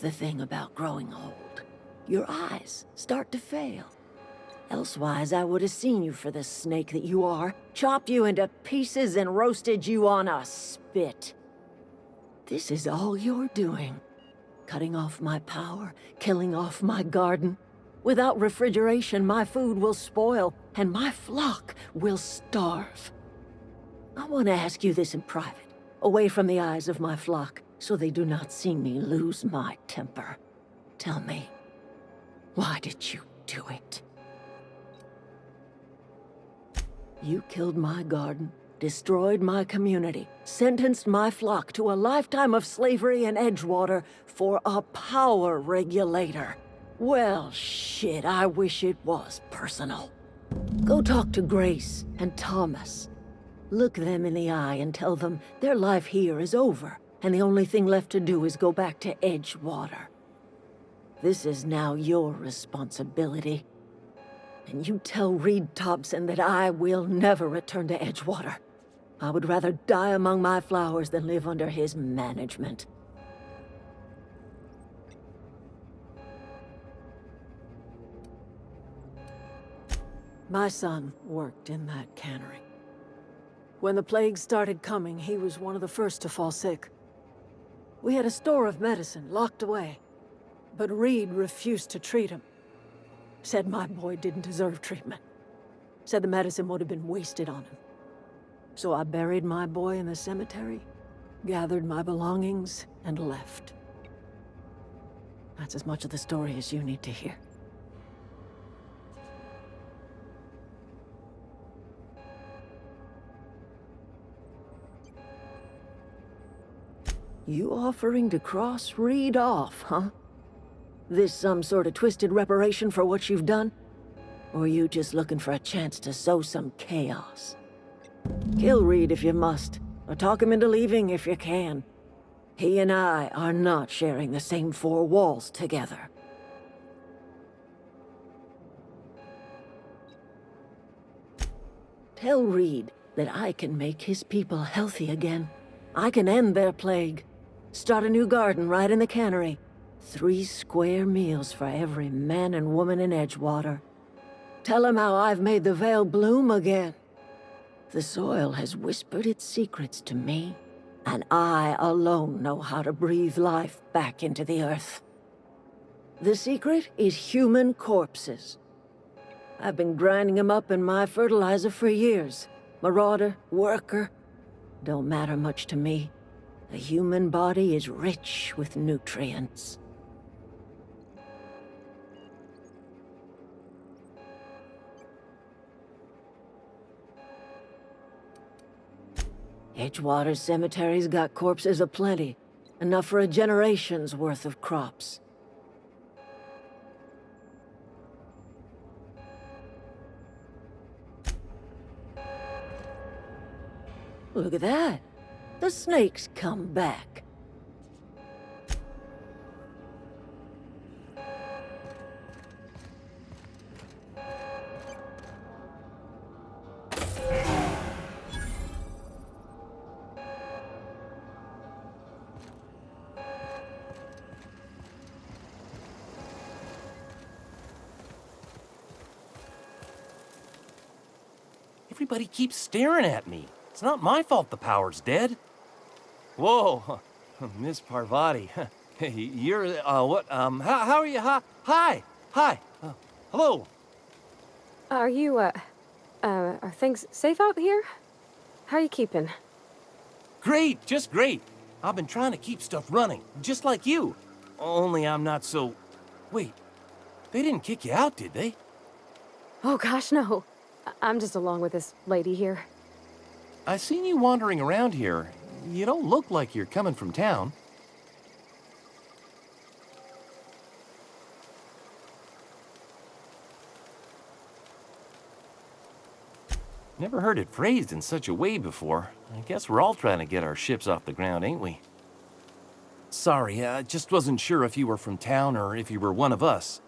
the thing about growing old. Your eyes start to fail. Elsewise, I would have seen you for the snake that you are, chopped you into pieces and roasted you on a spit. This is all you're doing. Cutting off my power, killing off my garden. Without refrigeration, my food will spoil, and my flock will starve. I want to ask you this in private, away from the eyes of my flock, so they do not see me lose my temper. Tell me, why did you do it? You killed my garden, destroyed my community, sentenced my flock to a lifetime of slavery in Edgewater for a power regulator. Well, shit, I wish it was personal. Go talk to Grace and Thomas. Look them in the eye and tell them their life here is over, and the only thing left to do is go back to Edgewater. This is now your responsibility. And you tell Reed Thompson that I will never return to Edgewater. I would rather die among my flowers than live under his management. My son worked in that cannery. When the plague started coming, he was one of the first to fall sick. We had a store of medicine locked away, but Reed refused to treat him. Said my boy didn't deserve treatment. Said the medicine would have been wasted on him. So I buried my boy in the cemetery, gathered my belongings, and left. That's as much of the story as you need to hear. You offering to cross Reed off, huh? This some sort of twisted reparation for what you've done? Or you just looking for a chance to sow some chaos? Kill Reed if you must, or talk him into leaving if you can. He and I are not sharing the same four walls together. Tell Reed that I can make his people healthy again. I can end their plague. Start a new garden right in the cannery. 3 square meals for every man and woman in Edgewater. Tell him how I've made the Vale bloom again. The soil has whispered its secrets to me, and I alone know how to breathe life back into the earth. The secret is human corpses. I've been grinding them up in my fertilizer for years. Marauder, worker, don't matter much to me. The human body is rich with nutrients. Edgewater Cemetery's got corpses aplenty, enough for a generation's worth of crops. Look at that. The snake's come back. Everybody keeps staring at me. It's not my fault the power's dead. Whoa, Miss Parvati. You're, what, how are you? Hi, hello. Are you, are things safe out here? How are you keeping? Great, just great. I've been trying to keep stuff running, just like you. Only I'm not so... Wait, they didn't kick you out, did they? Oh gosh, no. I'm just along with this lady here. I seen you wandering around here. You don't look like you're coming from town. Never heard it phrased in such a way before. I guess we're all trying to get our ships off the ground, ain't we? Sorry, I just wasn't sure if you were from town or if you were one of us.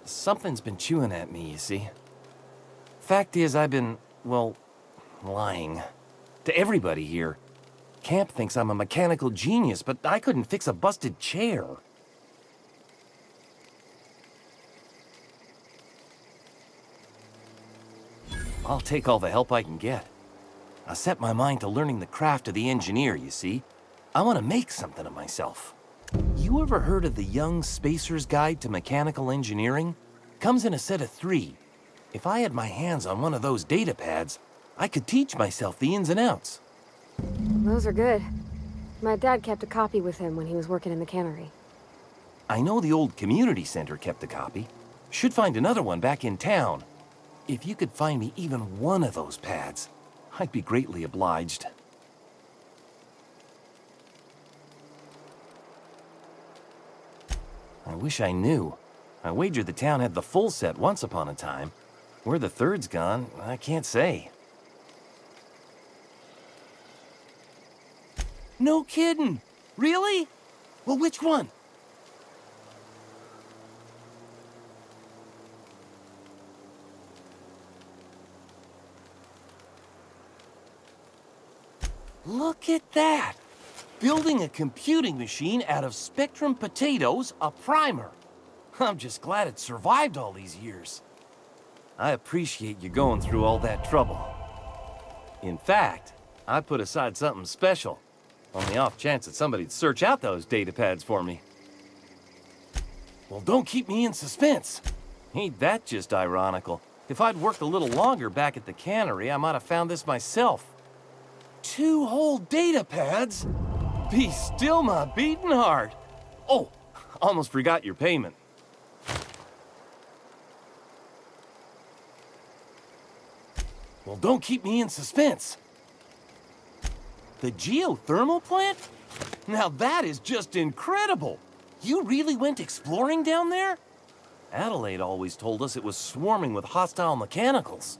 Something's been chewing at me, you see. Fact is, I've been, well, lying. To everybody here. Camp thinks I'm a mechanical genius, but I couldn't fix a busted chair. I'll take all the help I can get. I set my mind to learning the craft of the engineer, you see. I want to make something of myself. You ever heard of the Young Spacer's Guide to Mechanical Engineering? Comes in a set of 3. If I had my hands on one of those data pads, I could teach myself the ins and outs. Those are good. My dad kept a copy with him when he was working in the cannery. I know the old community center kept a copy. Should find another one back in town. If you could find me even one of those pads, I'd be greatly obliged. I wish I knew. I wagered the town had the full set once upon a time. Where the third's gone, I can't say. No kidding! Really? Well, which one? Look at that! Building a computing machine out of Spectrum potatoes, a primer. I'm just glad it survived all these years. I appreciate you going through all that trouble. In fact, I put aside something special, on the off chance that somebody'd search out those data pads for me. Well, don't keep me in suspense. Ain't that just ironical? If I'd worked a little longer back at the cannery, I might have found this myself. 2 whole data pads? Be still my beating heart. Oh, almost forgot your payment. Well, don't keep me in suspense. The geothermal plant? Now that is just incredible. You really went exploring down there? Adelaide always told us it was swarming with hostile mechanicals.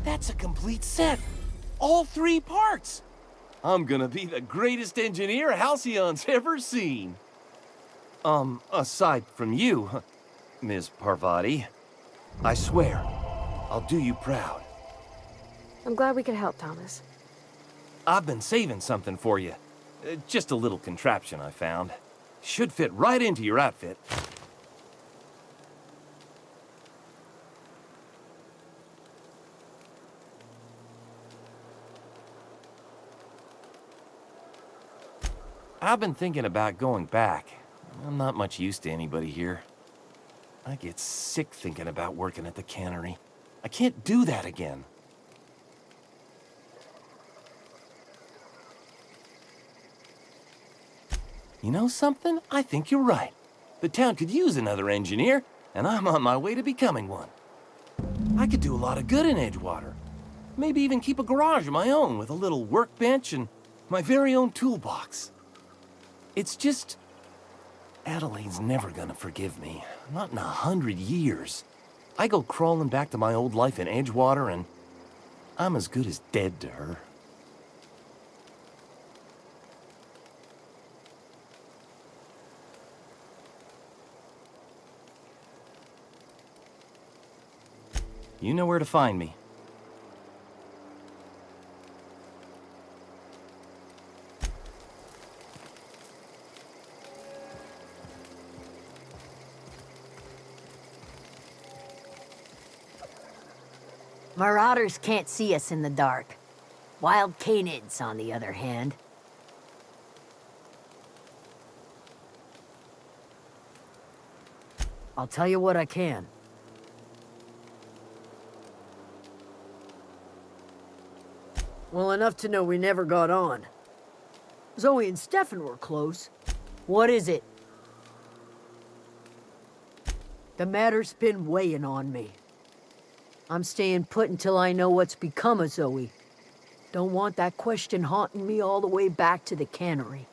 That's a complete set. All 3 parts. I'm gonna be the greatest engineer Halcyon's ever seen. Aside from you, Ms. Parvati, I swear, I'll do you proud. I'm glad we could help, Thomas. I've been saving something for you. Just a little contraption I found. Should fit right into your outfit. I've been thinking about going back. I'm not much use to anybody here. I get sick thinking about working at the cannery. I can't do that again. You know something? I think you're right. The town could use another engineer, and I'm on my way to becoming one. I could do a lot of good in Edgewater. Maybe even keep a garage of my own with a little workbench and my very own toolbox. It's just... Adelaide's never gonna forgive me. Not in 100 years. I go crawling back to my old life in Edgewater, and I'm as good as dead to her. You know where to find me. Marauders can't see us in the dark. Wild canids, on the other hand. I'll tell you what I can. Well, enough to know we never got on. Zoe and Stefan were close. What is it? The matter's been weighing on me. I'm staying put until I know what's become of Zoe. Don't want that question haunting me all the way back to the cannery.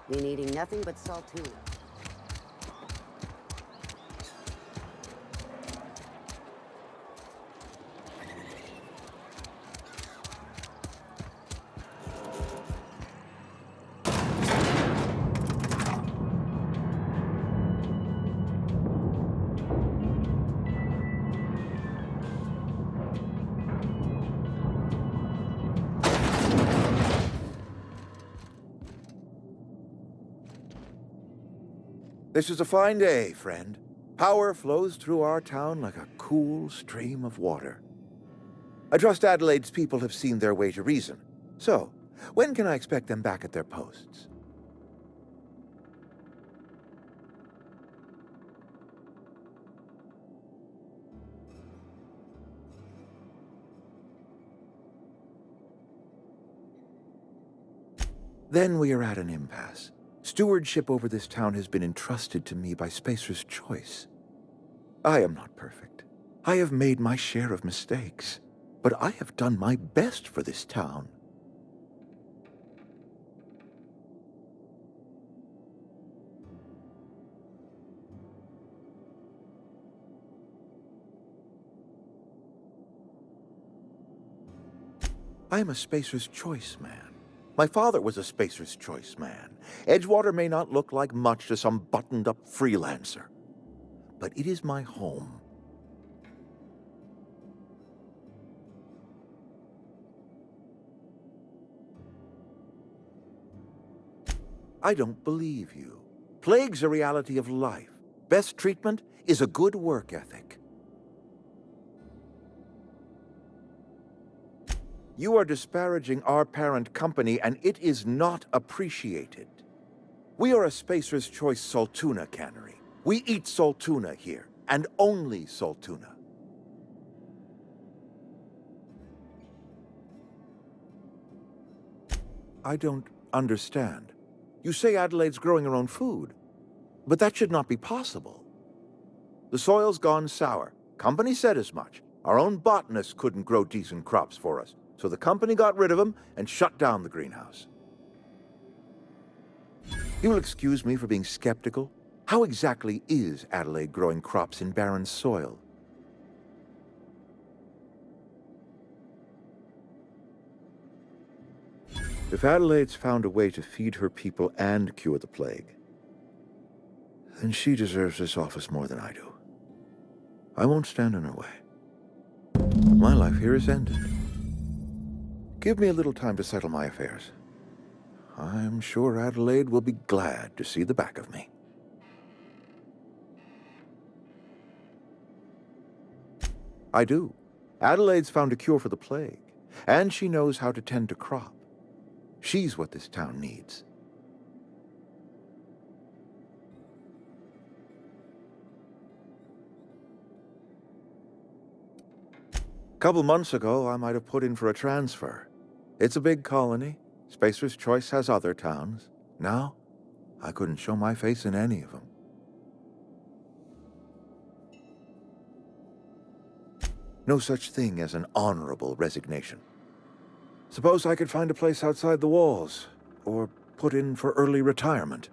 Been eating nothing but salt tuna. This is a fine day, friend. Power flows through our town like a cool stream of water. I trust Adelaide's people have seen their way to reason. So, when can I expect them back at their posts? Then we are at an impasse. Stewardship over this town has been entrusted to me by Spacer's Choice. I am not perfect. I have made my share of mistakes, but I have done my best for this town. I am a Spacer's Choice man. My father was a Spacer's Choice man. Edgewater may not look like much to some buttoned-up freelancer, but it is my home. I don't believe you. Plague's a reality of life. Best treatment is a good work ethic. You are disparaging our parent company, and it is not appreciated. We are a Spacer's Choice Saltuna cannery. We eat saltuna here, and only saltuna. I don't understand. You say Adelaide's growing her own food, but that should not be possible. The soil's gone sour. Company said as much. Our own botanists couldn't grow decent crops for us, so the company got rid of them and shut down the greenhouse. You'll excuse me for being skeptical. How exactly is Adelaide growing crops in barren soil? If Adelaide's found a way to feed her people and cure the plague, then she deserves this office more than I do. I won't stand in her way. My life here is ended. Give me a little time to settle my affairs. I'm sure Adelaide will be glad to see the back of me. I do. Adelaide's found a cure for the plague, and she knows how to tend to crop. She's what this town needs. A couple months ago, I might have put in for a transfer. It's a big colony. Spacer's Choice has other towns. Now, I couldn't show my face in any of them. No such thing as an honorable resignation. Suppose I could find a place outside the walls, or put in for early retirement.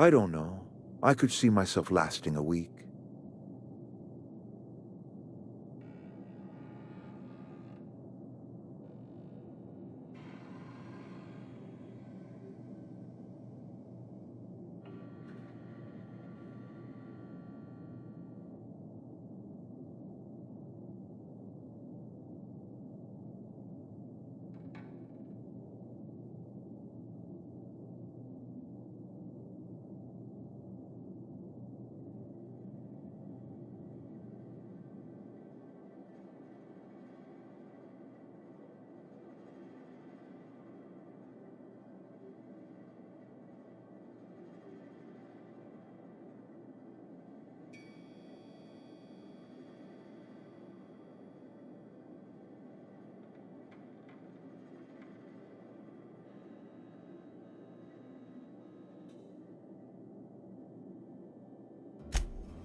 I don't know. I could see myself lasting a week.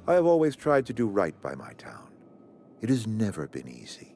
I have always tried to do right by my town. It has never been easy.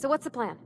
So what's the plan?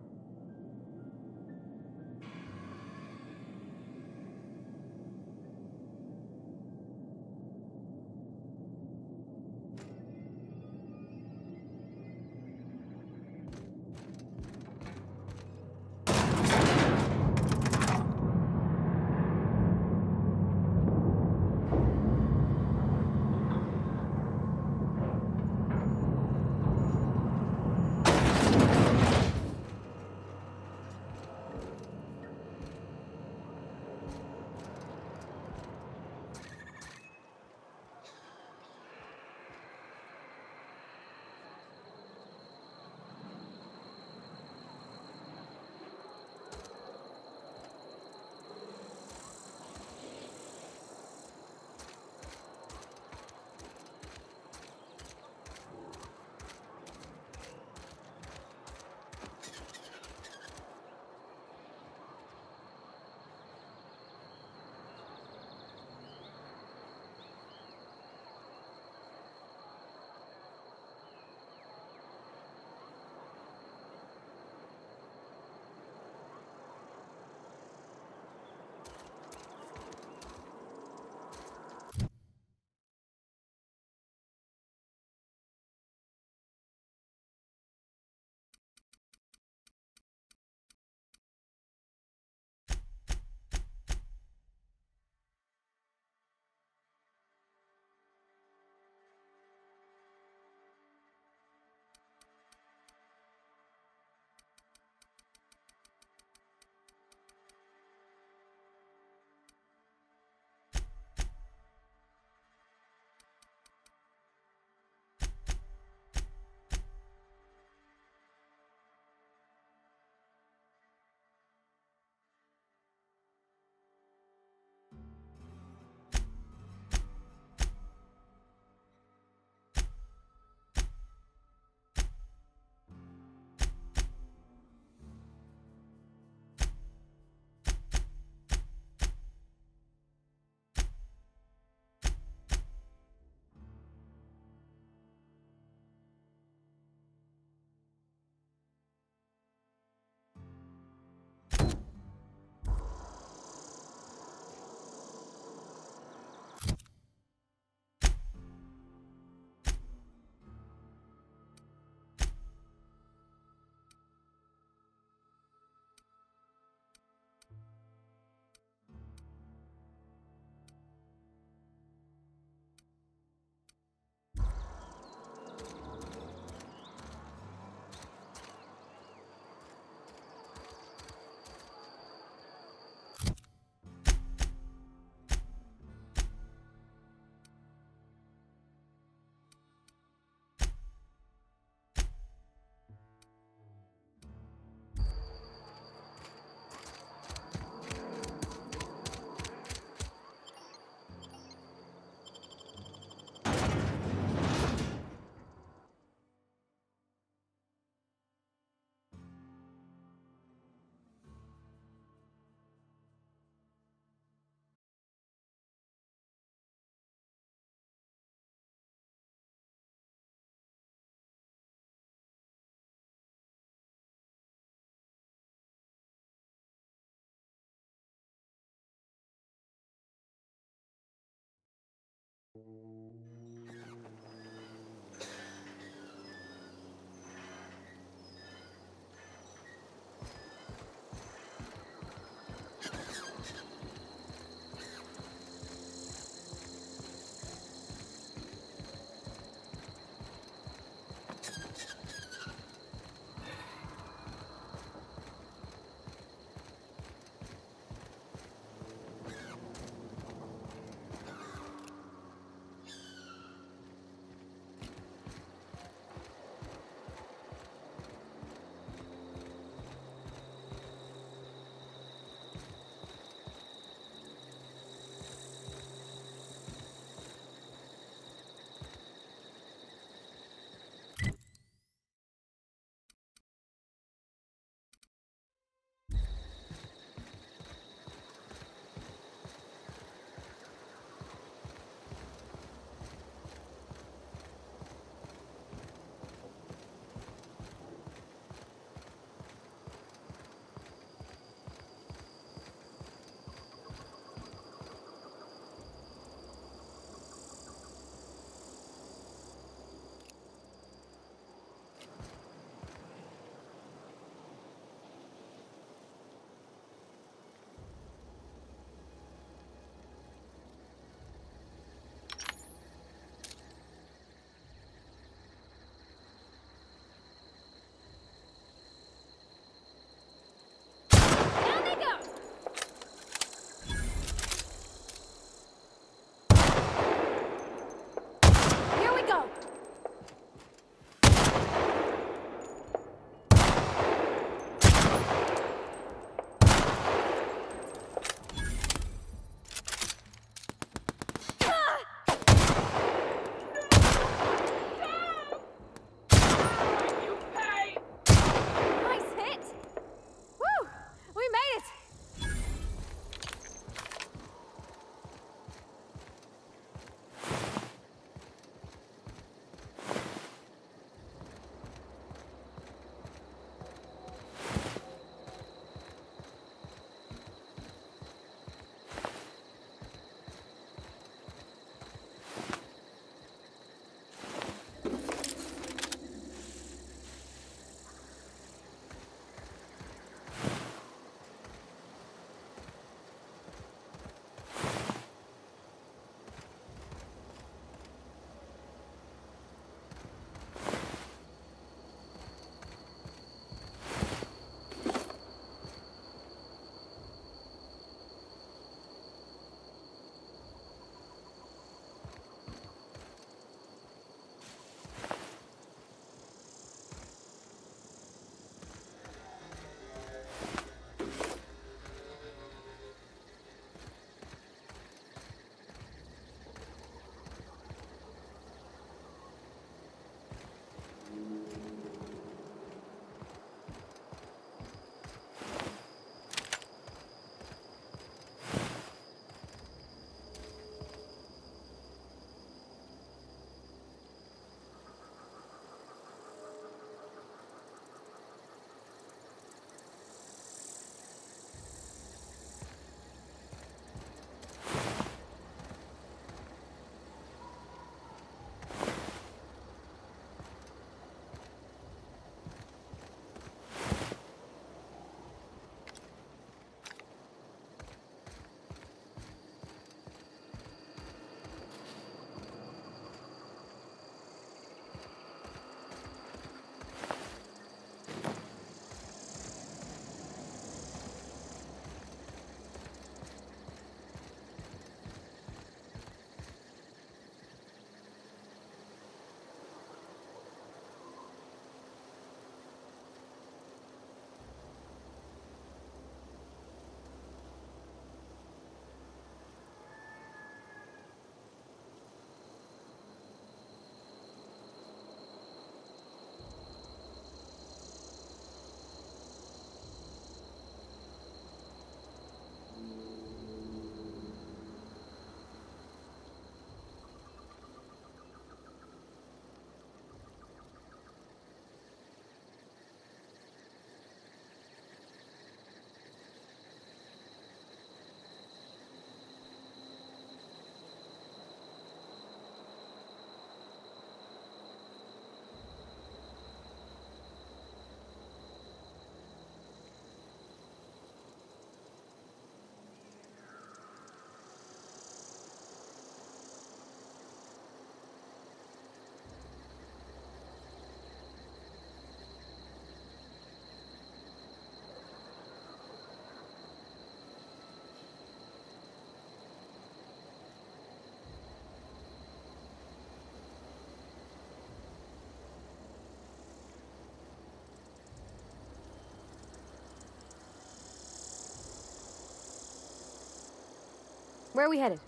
Where are we headed?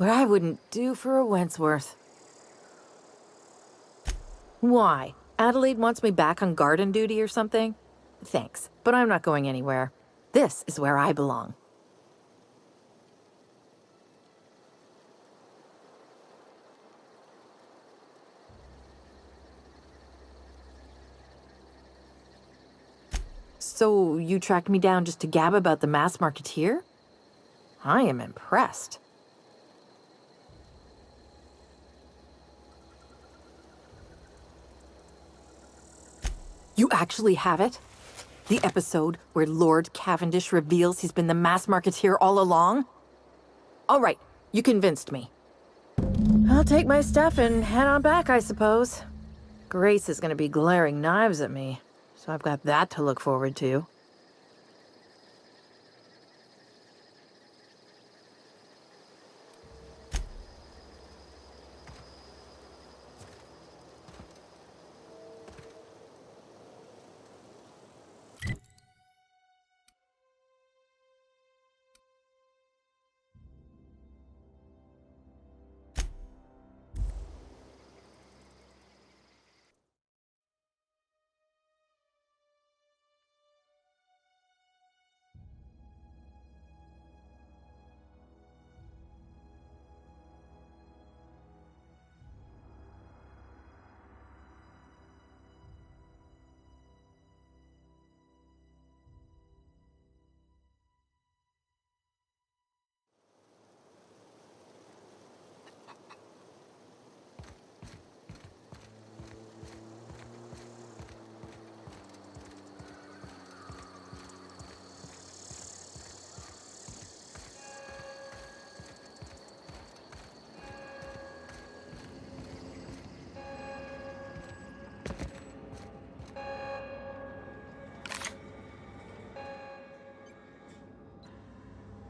What I wouldn't do for a Wentworth. Why? Adelaide wants me back on garden duty or something? Thanks, but I'm not going anywhere. This is where I belong. So you tracked me down just to gab about the mass marketeer? I am impressed. You actually have it? The episode where Lord Cavendish reveals he's been the mass marketeer all along? All right, you convinced me. I'll take my stuff and head on back, I suppose. Grace is gonna be glaring knives at me, so I've got that to look forward to.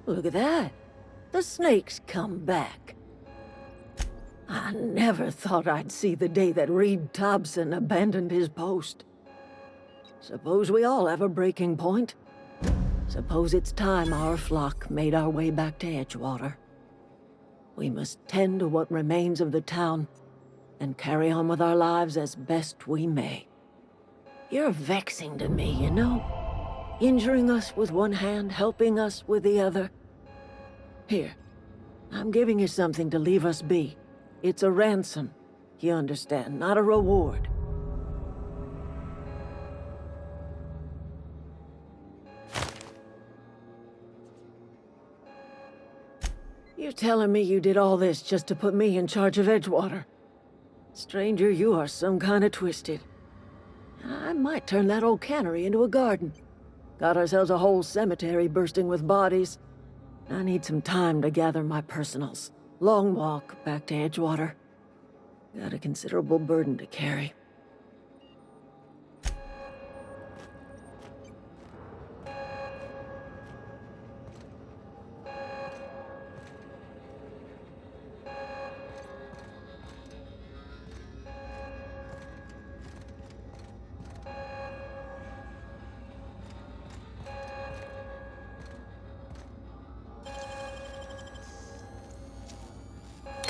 Look at that. The snake's come back. I never thought I'd see the day that Reed Thompson abandoned his post. Suppose we all have a breaking point. Suppose it's time our flock made our way back to Edgewater. We must tend to what remains of the town and carry on with our lives as best we may. You're vexing to me, you know? Injuring us with one hand, helping us with the other. Here, I'm giving you something to leave us be. It's a ransom, you understand, not a reward. You're telling me you did all this just to put me in charge of Edgewater? Stranger, you are some kind of twisted. I might turn that old cannery into a garden. Got ourselves a whole cemetery bursting with bodies. I need some time to gather my personals. Long walk back to Edgewater. Got a considerable burden to carry.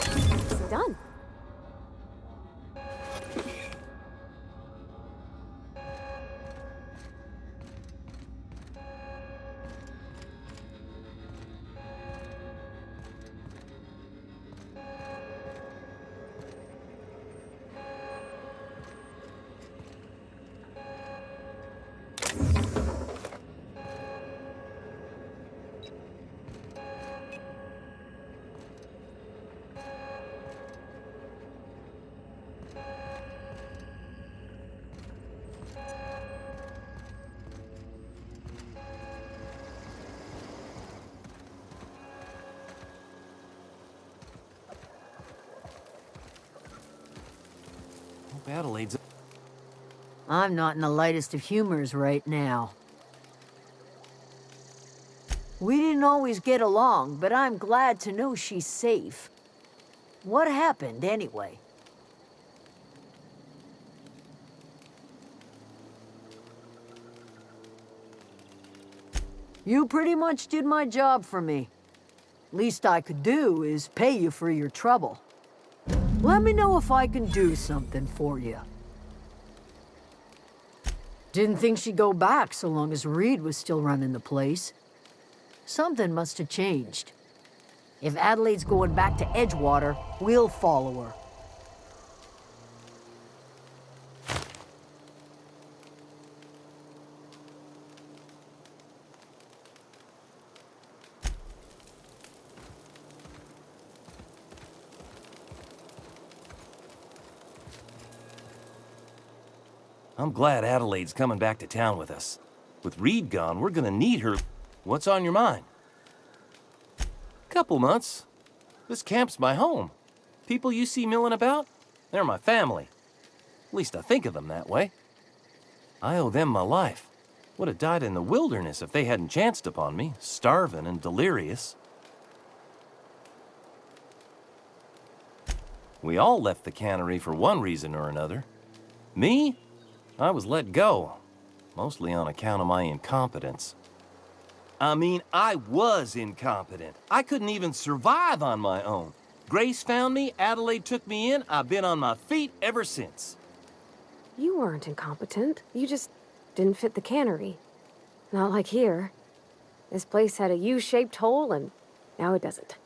It's done. Hope Adelaide's... I'm not in the lightest of humors right now. We didn't always get along, but I'm glad to know she's safe. What happened, anyway? You pretty much did my job for me. Least I could do is pay you for your trouble. Let me know if I can do something for you. Didn't think she'd go back so long as Reed was still running the place. Something must have changed. If Adelaide's going back to Edgewater, we'll follow her. I'm glad Adelaide's coming back to town with us. With Reed gone, we're gonna need her. What's on your mind? Couple months. This camp's my home. People you see milling about, they're my family. At least I think of them that way. I owe them my life. Would have died in the wilderness if they hadn't chanced upon me, starving and delirious. We all left the cannery for one reason or another. Me? I was let go, mostly on account of my incompetence. I mean, I was incompetent. I couldn't even survive on my own. Grace found me, Adelaide took me in, I've been on my feet ever since. You weren't incompetent. You just didn't fit the cannery. Not like here. This place had a U-shaped hole, and now it doesn't.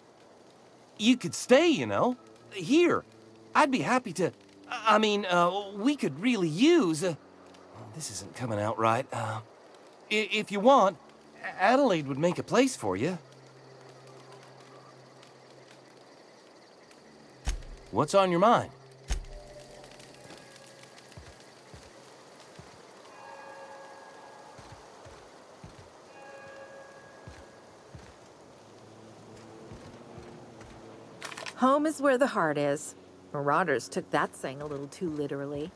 You could stay, you know. Here. I'd be happy to... we could really use... this isn't coming out right. If you want, Adelaide would make a place for you. What's on your mind? Home is where the heart is. Marauders took that saying a little too literally.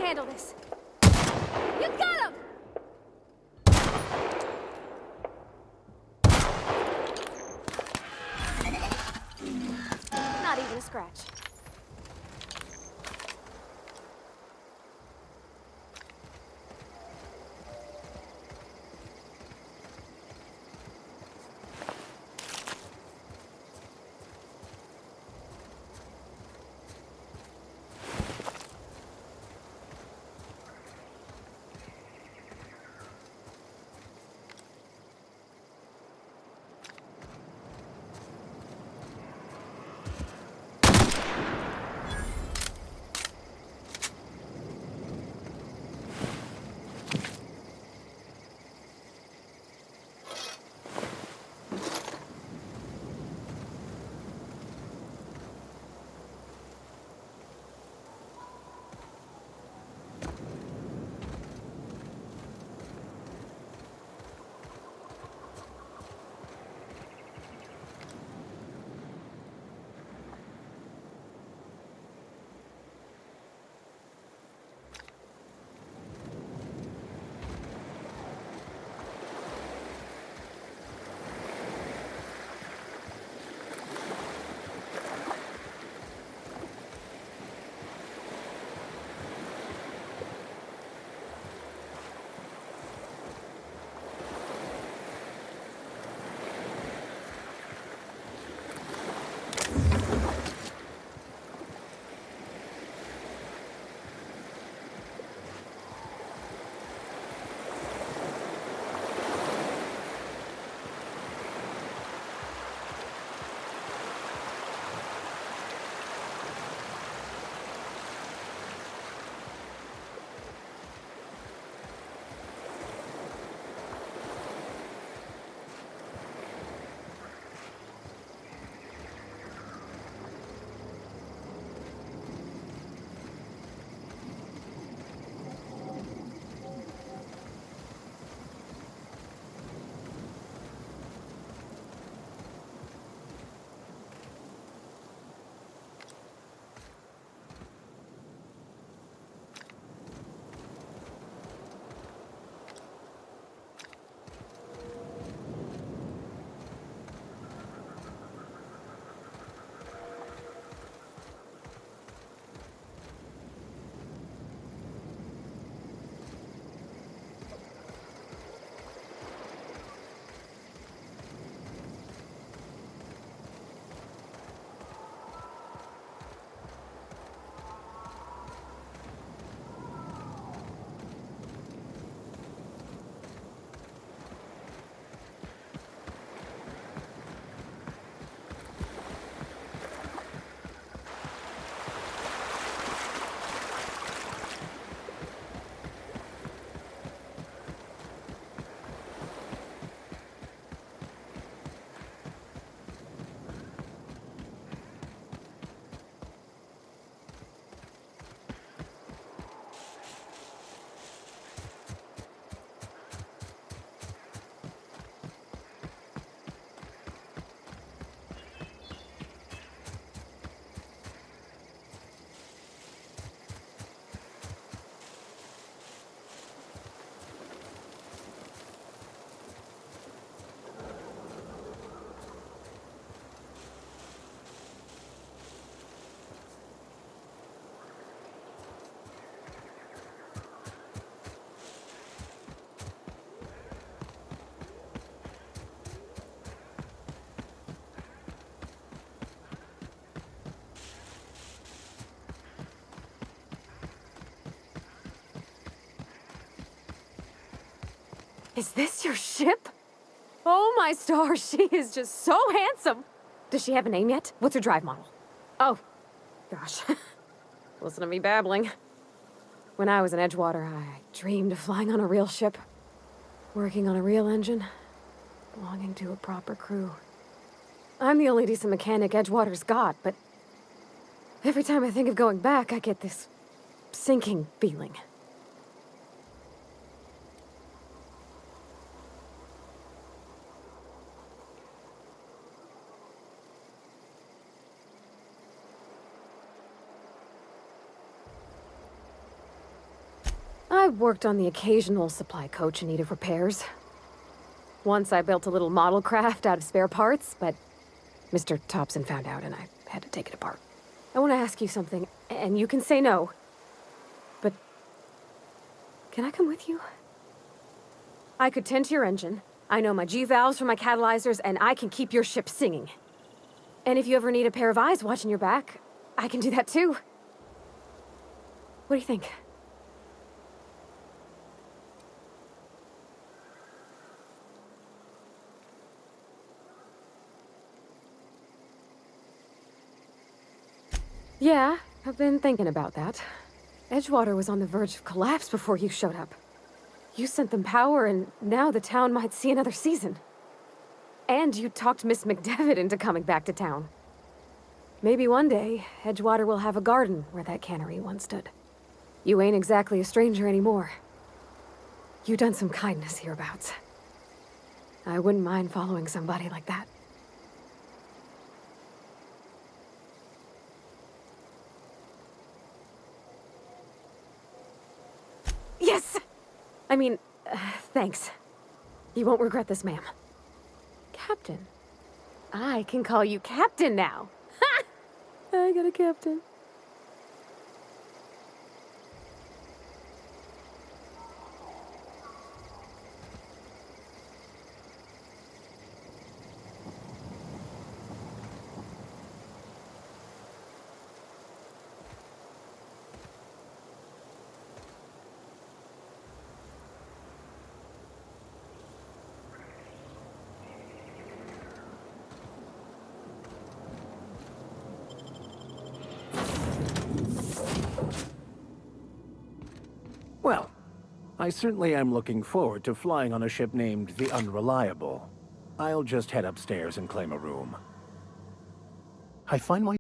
handle this. You got him! Not even a scratch. Is this your ship? Oh my stars, she is just so handsome. Does she have a name yet? What's her drive model? Oh, gosh. Listen to me babbling. When I was in Edgewater, I dreamed of flying on a real ship, working on a real engine, belonging to a proper crew. I'm the only decent mechanic Edgewater's got, but every time I think of going back, I get this sinking feeling. I worked on the occasional supply coach in need of repairs. Once I built a little model craft out of spare parts, but Mr. Thompson found out and I had to take it apart. I want to ask you something, and you can say no. But can I come with you? I could tend to your engine. I know my G-valves from my catalyzers, and I can keep your ship singing. And if you ever need a pair of eyes watching your back, I can do that too. What do you think? Yeah, I've been thinking about that. Edgewater was on the verge of collapse before you showed up. You sent them power, and now the town might see another season. And you talked Miss McDevitt into coming back to town. Maybe one day, Edgewater will have a garden where that cannery once stood. You ain't exactly a stranger anymore. You done some kindness hereabouts. I wouldn't mind following somebody like that. Yes! I mean, thanks. You won't regret this, ma'am. Captain. I can call you Captain now. Ha! I got a captain. Well, I certainly am looking forward to flying on a ship named the Unreliable. I'll just head upstairs and claim a room. I find my